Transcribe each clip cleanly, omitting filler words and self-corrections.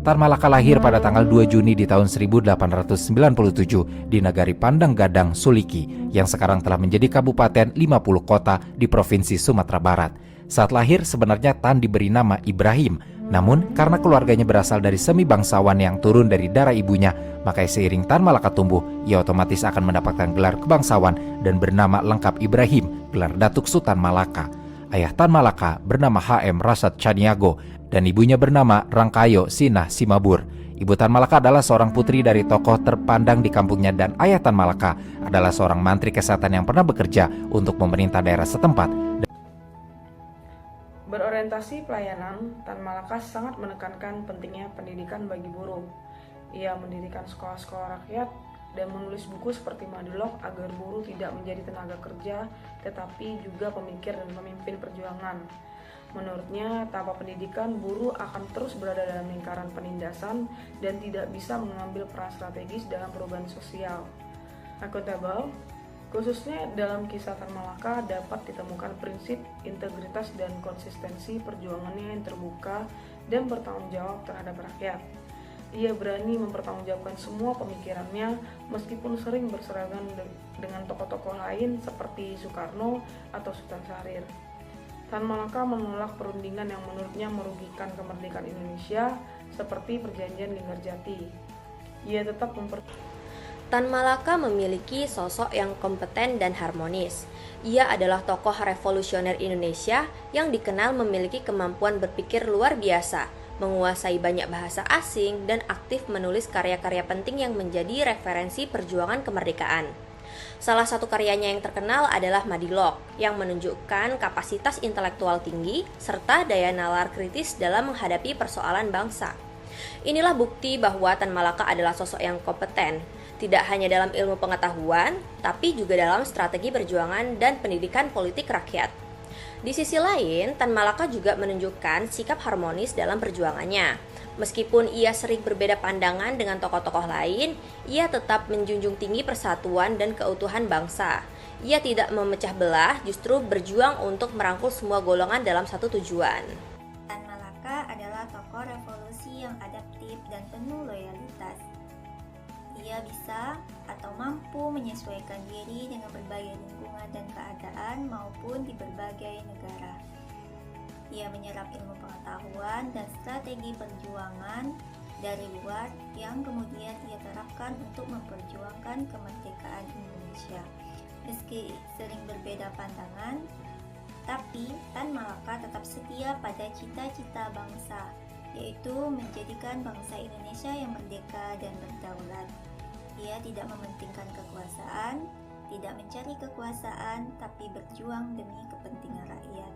Tan Malaka lahir pada tanggal 2 Juni di tahun 1897 di Nagari Pandang Gadang, Suliki, yang sekarang telah menjadi kabupaten 50 kota di Provinsi Sumatera Barat. Saat lahir sebenarnya Tan diberi nama Ibrahim, namun karena keluarganya berasal dari semi bangsawan yang turun dari darah ibunya, maka seiring Tan Malaka tumbuh, ia otomatis akan mendapatkan gelar kebangsawan dan bernama lengkap Ibrahim, gelar Datuk Sultan Malaka. Ayah Tan Malaka bernama H.M. Rasad Caniago dan ibunya bernama Rangkayo Sinah Simabur. Ibu Tan Malaka adalah seorang putri dari tokoh terpandang di kampungnya dan ayah Tan Malaka adalah seorang mantri kesehatan yang pernah bekerja untuk pemerintah daerah setempat. Berorientasi pelayanan, Tan Malaka sangat menekankan pentingnya pendidikan bagi buruh. Ia mendirikan sekolah-sekolah rakyat dan menulis buku seperti Madulog agar buruh tidak menjadi tenaga kerja, tetapi juga pemikir dan pemimpin perjuangan. Menurutnya, tanpa pendidikan, buruh akan terus berada dalam lingkaran penindasan dan tidak bisa mengambil peran strategis dalam perubahan sosial. Accountable, khususnya dalam kisah Tan Malaka dapat ditemukan prinsip integritas dan konsistensi perjuangannya yang terbuka dan bertanggung jawab terhadap rakyat. Ia berani mempertanggungjawabkan semua pemikirannya meskipun sering berseberangan dengan tokoh-tokoh lain seperti Soekarno atau Sultan Syahrir. Tan Malaka menolak perundingan yang menurutnya merugikan kemerdekaan Indonesia seperti Perjanjian Linggarjati. Ia tetap Tan Malaka memiliki sosok yang kompeten dan harmonis. Ia adalah tokoh revolusioner Indonesia yang dikenal memiliki kemampuan berpikir luar biasa, menguasai banyak bahasa asing, dan aktif menulis karya-karya penting yang menjadi referensi perjuangan kemerdekaan. Salah satu karyanya yang terkenal adalah Madilog, yang menunjukkan kapasitas intelektual tinggi serta daya nalar kritis dalam menghadapi persoalan bangsa. Inilah bukti bahwa Tan Malaka adalah sosok yang kompeten, tidak hanya dalam ilmu pengetahuan, tapi juga dalam strategi perjuangan dan pendidikan politik rakyat. Di sisi lain, Tan Malaka juga menunjukkan sikap harmonis dalam perjuangannya. Meskipun ia sering berbeda pandangan dengan tokoh-tokoh lain, ia tetap menjunjung tinggi persatuan dan keutuhan bangsa. Ia tidak memecah belah, justru berjuang untuk merangkul semua golongan dalam satu tujuan. Tan Malaka adalah tokoh revolusi yang adaptif dan penuh loyalitas. Ia bisa atau mampu menyesuaikan diri dengan berbagai lingkungan dan keadaan maupun di berbagai negara. Ia menyerap ilmu pengetahuan dan strategi perjuangan dari luar yang kemudian ia terapkan untuk memperjuangkan kemerdekaan Indonesia. Meski sering berbeda pandangan, tapi Tan Malaka tetap setia pada cita-cita bangsa, yaitu menjadikan bangsa Indonesia yang merdeka dan berdaulat. Ia tidak mementingkan kekuasaan, tidak mencari kekuasaan, tapi berjuang demi kepentingan rakyat.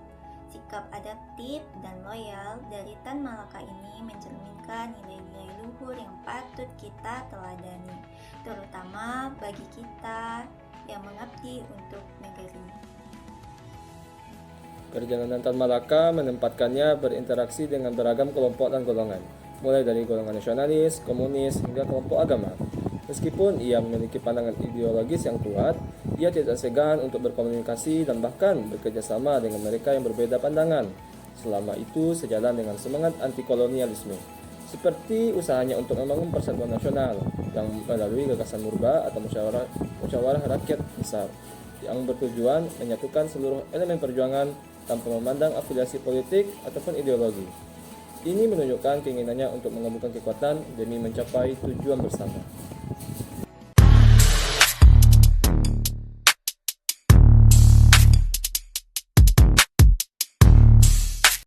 Sikap adaptif dan loyal dari Tan Malaka ini mencerminkan nilai-nilai luhur yang patut kita teladani, terutama bagi kita yang mengabdi untuk negeri. Perjalanan Tan Malaka menempatkannya berinteraksi dengan beragam kelompok dan golongan, mulai dari golongan nasionalis, komunis, hingga kelompok agama. Meskipun ia memiliki pandangan ideologis yang kuat, ia tidak segan untuk berkomunikasi dan bahkan bekerja sama dengan mereka yang berbeda pandangan. Selama itu sejalan dengan semangat anti-kolonialisme, seperti usahanya untuk membangun persatuan nasional yang melalui gagasan murba atau musyawarah rakyat besar, yang bertujuan menyatukan seluruh elemen perjuangan tanpa memandang afiliasi politik ataupun ideologi. Ini menunjukkan keinginannya untuk menggabungkan kekuatan demi mencapai tujuan bersama.